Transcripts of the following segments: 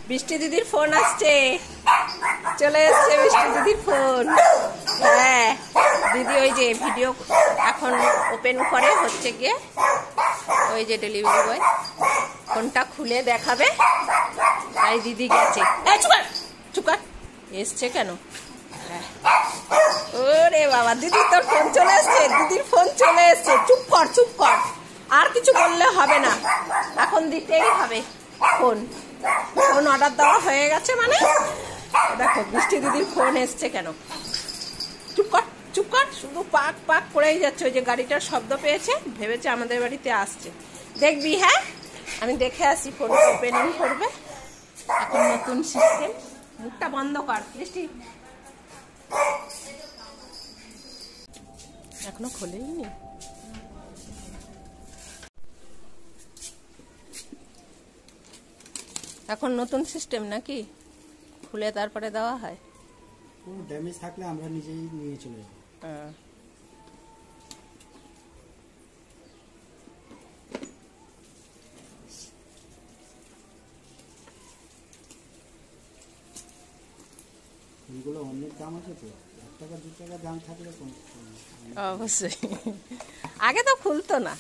বৃষ্টি দিদির ফোন আসছে, চলে এসছে বৃষ্টি দিদির ফোন। হ্যাঁ দিদি ওই যে ভিডিও এখন ওপেন করে হচ্ছে গিয়ে ওই যে ডেলিভারি বয় ফোনটা খুলে দেখাবে, তাই দিদি গেছে। চুকার এসছে কেন? ওরে বাবা দিদি তোর ফোন চলে এসছে, দিদির ফোন চলে এসছে। চুপ কর চুপ কর, আর কিছু বললে হবে না, এখন দিতেই হবে ফোন। ফোন অর্ডার দেওয়া হয়ে গেছে মানে দেখো বৃষ্টি দিদির ফোন এসছে কেন। চুপ কর চুপ কর, শুধু পাক পাক করেই যাচ্ছে। ওই যে গাড়িটার শব্দ পেয়েছে, ভেবেছে আমাদের বাড়িতে আসছে। দেখবি? হ্যাঁ আমি দেখে আসি। ফোন ওপেনিং করবে এখন, নতুন সিস্টেম। মুখটা বন্ধ কর বৃষ্টি, এখনো খোলেইনি। এখন নতুন সিস্টেম নাকি? খুলে তারপরে দেওয়া হয়। কোনো ড্যামেজ থাকলে আমরা নিজেই নিয়ে চলে যাব। এগুলো অনেক দাম আছে তো, 1 টাকা 2 টাকা দাম থাকলে অবশ্যই। আগে তো খুলতো না,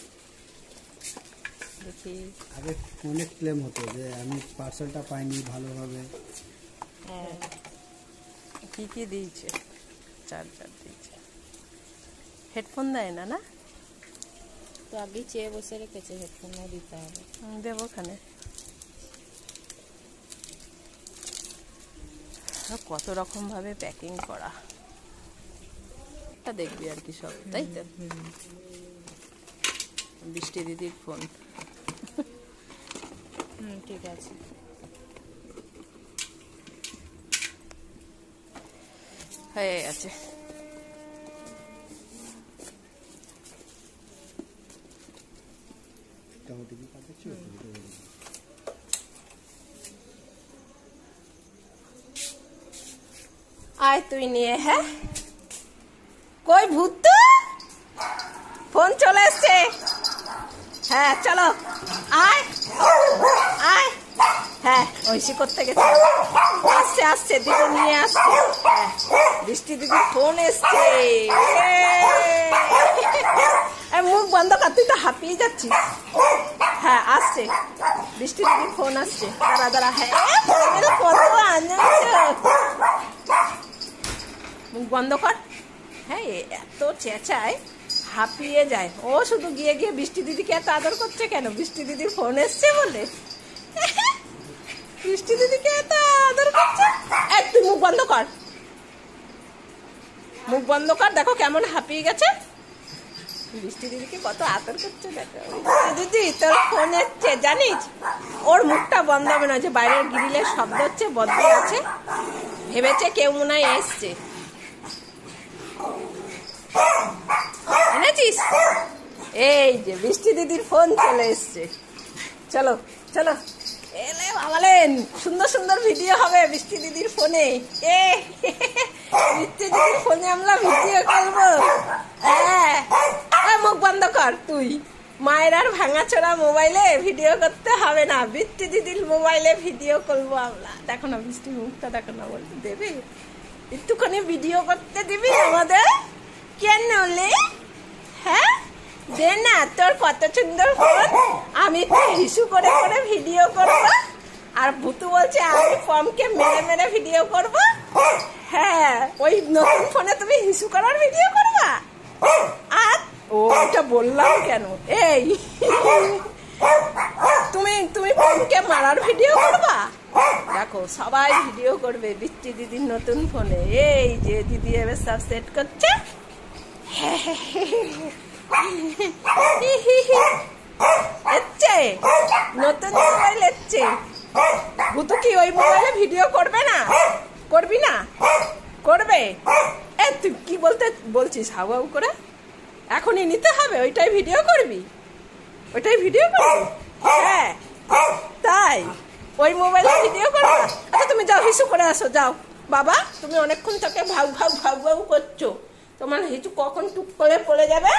দেখি আগে অনেক ক্লেম হতো যে আমি পার্সেলটা পাইনি ভালোভাবে। কি কি দিয়েছে? চার্জার দিয়েছে, হেডফোন দেয় না? না তো আগে চেয়ে বসে রেখেছে, হেডফোনও দিতে হবে। দেবো ওখানে। কত রকম ভাবে প্যাকিং করা, এটা দেখবি আর কি সব, তাই তো? বৃষ্টি দিদির ফোন। ঠিক আছে। হয়ে গেছে। আয় তুই নিয়ে। হ্যাঁ কই ভূত, ফোন চলে এসছে। হ্যাঁ চলো আয় আয়। হ্যাঁ ঐশী করতে গেছে, আসছে আসছে, দিদি নিয়ে আসছে। হ্যাঁ বৃষ্টি দিদির ফোন এসছে। মুখ বন্ধ কর, তুই তো হাঁপিয়ে যাচ্ছিস। হ্যাঁ আসছে বৃষ্টি দিদির ফোন আসছে, দাঁড়া দাঁড়া। হ্যাঁ কত আনন্দ, মুখ বন্ধ কর। হ্যাঁ এত চেঁচায় হাঁপিয়ে যায় ও, শুধু গিয়ে গিয়ে বৃষ্টি দিদিকে এত আদর করছে কেন? বৃষ্টি দিদির ফোন এসছে বলে বৃষ্টি দিদিকে এত আদর করছে। তুই মুখ বন্ধ কর, মুখ বন্ধ কর। দেখো কেমন হাঁপিয়ে গেছে, বৃষ্টি দিদিকে কত আদর করছে। দেখো দিদি তোর ফোন এসছে জানিস, ওর মুখটা বন্ধ হবে না, যে বাইরের গ্রিলের শব্দ হচ্ছে, বদ্ধ আছে, ভেবেছে কেউ মনে হয় এসছে। এনেছিস? এই যে বৃষ্টি দিদির ফোন চলে এসছে। চলো চলো, এলে বাবালেন, সুন্দর সুন্দর ভিডিও হবে বৃষ্টি দিদির ফোনে। বৃষ্টি দিদির ফোনে আমরা ভিডিও করবো। হ্যাঁ মুখ বন্ধ কর তুই, মায়ের আর ভাঙাচোরা মোবাইলে ভিডিও করতে হবে না, বৃষ্টি দিদির মোবাইলে ভিডিও করবো আমরা। দেখো না বৃষ্টির মুখটা দেখো না, বলতে দেবে একটুখানি ভিডিও করতে দিবি আমাদের? কেন লে? হ্যাঁ দে না, তোর কত সুন্দর ফোন, আমি তো হিসু করে করে ভিডিও করব। আর ভুতু বলছে আমি ফর্মকে মেরে মেরে ভিডিও করব। হ্যাঁ ওই নতুন ফোনে তুমি হিসু করার ভিডিও করবা? আর ওটা বললাম কেন, এই তুমি তুমি ফোনকে মারার ভিডিও করবা? দেখো সবাই ভিডিও করবে বৃষ্টি দিদির নতুন ফোনে। এই যে দিদি এবার সব সেট করছে। নতুন মোবাইল এসছে, ভুতু কি ওই মোবাইলে ভিডিও করবে না? করবি না? করবে। তুই কি বলতে বলছিস হাউ হাউ করে? এখনই নিতে হবে? ওইটাই ভিডিও করবি? ওইটাই ভিডিও করবি? হ্যাঁ তাই ওই মোবাইলে ভিডিও করবা? আচ্ছা তুমি যাও হিসু করে আসো, যাও। বাবা তুমি অনেকক্ষণ থেকে ভাউ ভাউ ভাউ ভাউ করছো, তোমার হিসু কখন টুক করে পড়ে যাবে।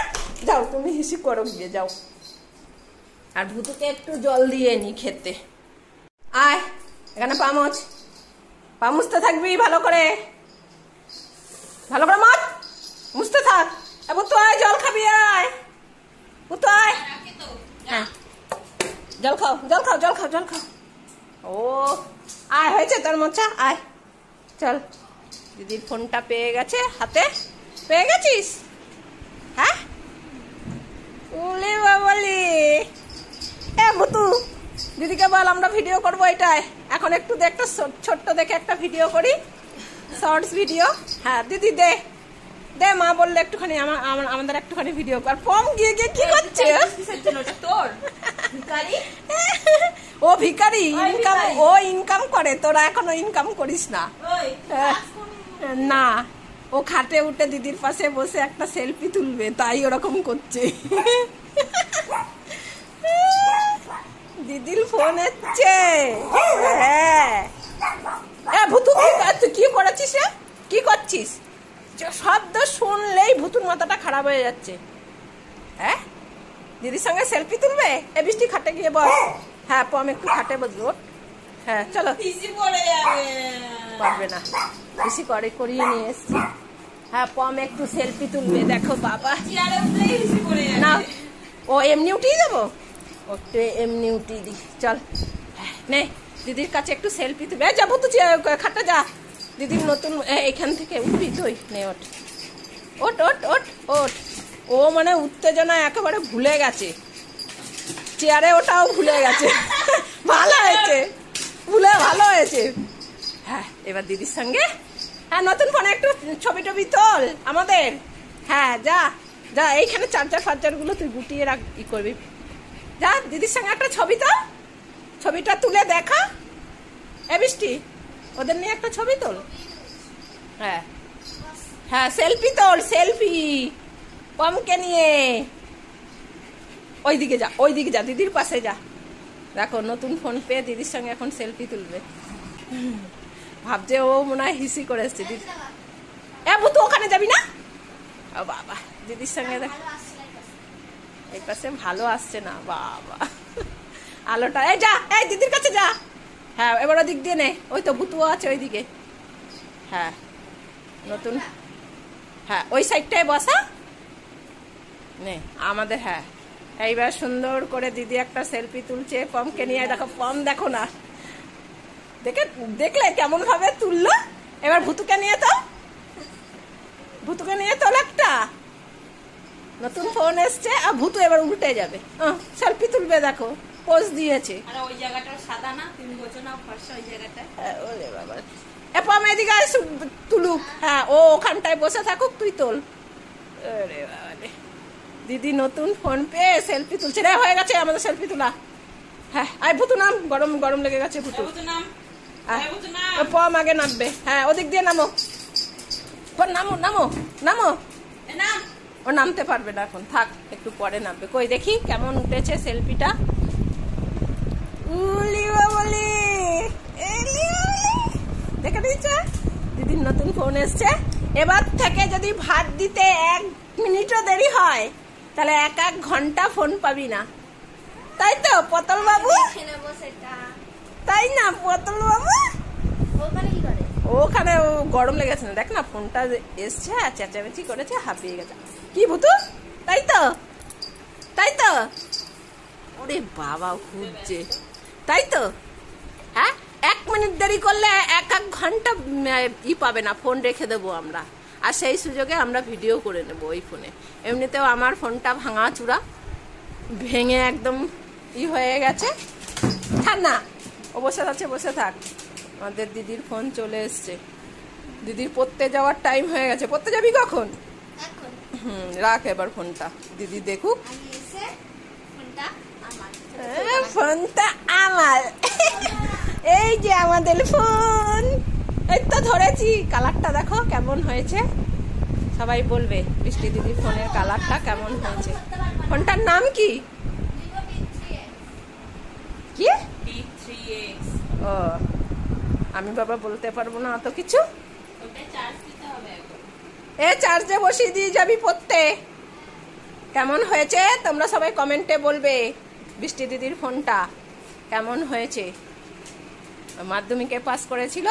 যাও তুমি হিসু করো, গিয়ে যাও। আর ভুতুকে একটু জল দিয়ে নি খেতে। আয় এখানে পা মুছতে থাকবি ভালো করে মাছ মুছতে থাক। এবার তো আয়, জল খাবি, আয় তো আয়। হ্যাঁ জল খাও। ও আয়, হয়েছে তোর মোছা, আয় চল। দিদির ফোনটা পেয়ে গেছে হাতে, পেয়ে গেছিস? হ্যাঁ ওলে বাবালে। ভুতু দিদিকে বল আমরা ভিডিও করবো এটাই। এখন একটু একটা ছোট্ট দেখে একটা ভিডিও করি, শর্টস ভিডিও। হ্যাঁ দিদি দে মা বললে একটুখানি আমাদের একটুখানি ভিডিও কর। পম গিয়ে কি করছে? ও ভিখারি, ইনকাম করে, তোরা এখনো ইনকাম করিস না। না, ও খাটে উঠে দিদির পাশে বসে একটা সেলফি তুলবে, তাই ওরকম করছে। দিদির ফোন এসছে। হ্যাঁ ভুতু কি করেছিস রে? কি করছিস? শব্দ শুনলেই ভুতুর মাথাটা খারাপ হয়ে যাচ্ছে। হ্যাঁ দিদির সঙ্গে সেলফি তুলবে? এ বৃষ্টি খাটে গিয়ে বল। হ্যাঁ পম একটু খাটে বসবো। হ্যাঁ চলো। পারবে না, বেশি করিয়ে নিয়ে এসছি। হ্যাঁ পম একটু সেলফি তুলবে, দেখো বাবা। না ও এমনি উঠিয়ে দেবো, ওকে এমনি উঠিয়ে দি। চল নে দিদির কাছে একটু সেলফি তুলবে। যাবো তো খাটে যা, দিদির নতুন এখান থেকে উঠবি তুই। নে ওঠ। ও মানে উত্তেজনা একেবারে ভুলে গেছে, চেয়ারে ওটাও ভুলে গেছে। ভালো হয়েছে। হ্যাঁ এবার দিদির সঙ্গে হ্যাঁ নতুন ফোনে একটু ছবি তোল আমাদের। হ্যাঁ যা এইখানে চার্জার গুলো তুই গুটিয়ে রাখ, ই করবি। যা দিদির সঙ্গে একটা ছবিটা তুলে দেখা। এ বৃষ্টি ওদের নিয়ে একটা ছবি তোল। হ্যাঁ সেলফি তোল, পমকে নিয়ে। ওইদিকে যা দিদির পাশে যা। দেখো নতুন ফোন পেয়ে দিদির সঙ্গে এখন সেলফি তুলবে। ভাবছে ও মনে হয় হিসি করে এসছে। দিদি ভুতু ওখানে যাবি না? ও বাবা দিদির সঙ্গে দেখ, এই পাশে ভালো আসছে না বাবা আলোটা। এই দিদির কাছে যা। হ্যাঁ এবার ওদিক দিয়ে নে, ওই তো ভুতুও আছে ওইদিকে। হ্যাঁ নতুন, হ্যাঁ ওই সাইডটায় বসা নে আমাদের। হ্যাঁ এইবার সুন্দর করে দিদি একটা সেলফি তুলছে পমকে নিয়ে। দেখো পম দেখো না, দেখলে কেমন ভাবে তুললো। এবার ভুতুকে নিয়ে তোল একটা। নতুন ফোন এসছে আর ভুতু এবার উল্টে যাবে, সেলফি তুলবে। দেখো পোজ দিয়েছে। ওই জায়গাটা সাদা না, তুমি বলছো না ফর্সা ওই জায়গাটা। ওরে বাবা পম এদিকে তুলুক। হ্যাঁ ও ওখানটায় বসে থাকুক, তুই তোল। আরে বাবা দিদি নতুন ফোন পেয়ে সেলফি তুলছে রে। হয়ে গেছে আমাদের সেলফি তোলা। হ্যাঁ আয় ভুতু নাম, গরম লেগে গেছে ভুতু। পম আগে নামবে। হ্যাঁ ওদিক দিয়ে নামো, নামো। ও নামতে পারবে না এখন, থাক একটু পরে নামবে। কই দেখি কেমন উঠেছে সেলফিটা। দেখে দিচ্ছে দিদির নতুন ফোন এসছে। এবার থেকে যদি ভাত দিতে 1 মিনিটও দেরি হয় তাহলে 1 ঘন্টা ফোন পাবি না, তাই তো পতল বাবু? তাই না পতল বাবু? ওখানে গরম লেগেছে না, দেখ না ফোনটা এসছে চেঁচামেচি করেছে, হাঁপিয়ে গেছে। কি ভুতু তাই তো? ওরে বাবা ঘুরছে, তাই তো? হ্যাঁ 1 মিনিট দেরি করলে 1 ঘন্টা পাবে না, ফোন রেখে দেবো আমরা। আর সেই সুযোগে আমরা ভিডিও করে নেবো ওই ফোনে। এমনিতেও আমার ফোনটা ভাঙা চূড়া, ভেঙে একদম হয়ে গেছে। না ও বসে থাক। আমাদের দিদির ফোন চলে এসছে। দিদির পড়তে যাওয়ার টাইম হয়ে গেছে। পড়তে যাবি কখন? রাখ এবার ফোনটা, দিদি দেখুক। ফোনটা আমার। এই যে আমাদের ফোন, এই তো ধরেছি। কালারটা দেখো কেমন হয়েছে, সবাই বলবে বৃষ্টি দিদির ফোনের কালারটা কেমন হয়েছে। ফোনটার নাম কি? ও আমি বাবা বলতে পারবো না অত কিছু। চার্জে বসিয়ে দিয়ে যাবি পড়তে। কেমন হয়েছে তোমরা সবাই কমেন্টে বলবে বৃষ্টি দিদির ফোনটা কেমন হয়েছে। মাধ্যমিকে পাস করেছিল,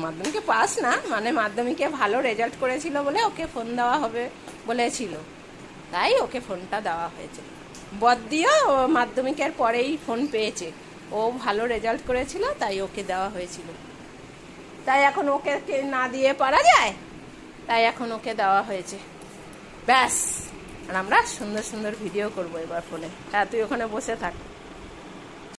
মাধ্যমিকে পাস না মানে মাধ্যমিকে ভালো রেজাল্ট করেছিল বলে ওকে ফোন দেওয়া হবে বলেছিল, তাই ওকে ফোনটা দেওয়া হয়েছে। বদ্দিও ও মাধ্যমিকের পরেই ফোন পেয়েছে, ও ভালো রেজাল্ট করেছিল তাই ওকে দেওয়া হয়েছিল। তাই এখন ওকে না দিয়ে পারা যায়, তাই এখন ওকে দেওয়া হয়েছে, ব্যাস। আর আমরা সুন্দর সুন্দর ভিডিও করবো এবার ফোনে। হ্যাঁ, তুই ওখানে বসে থাক।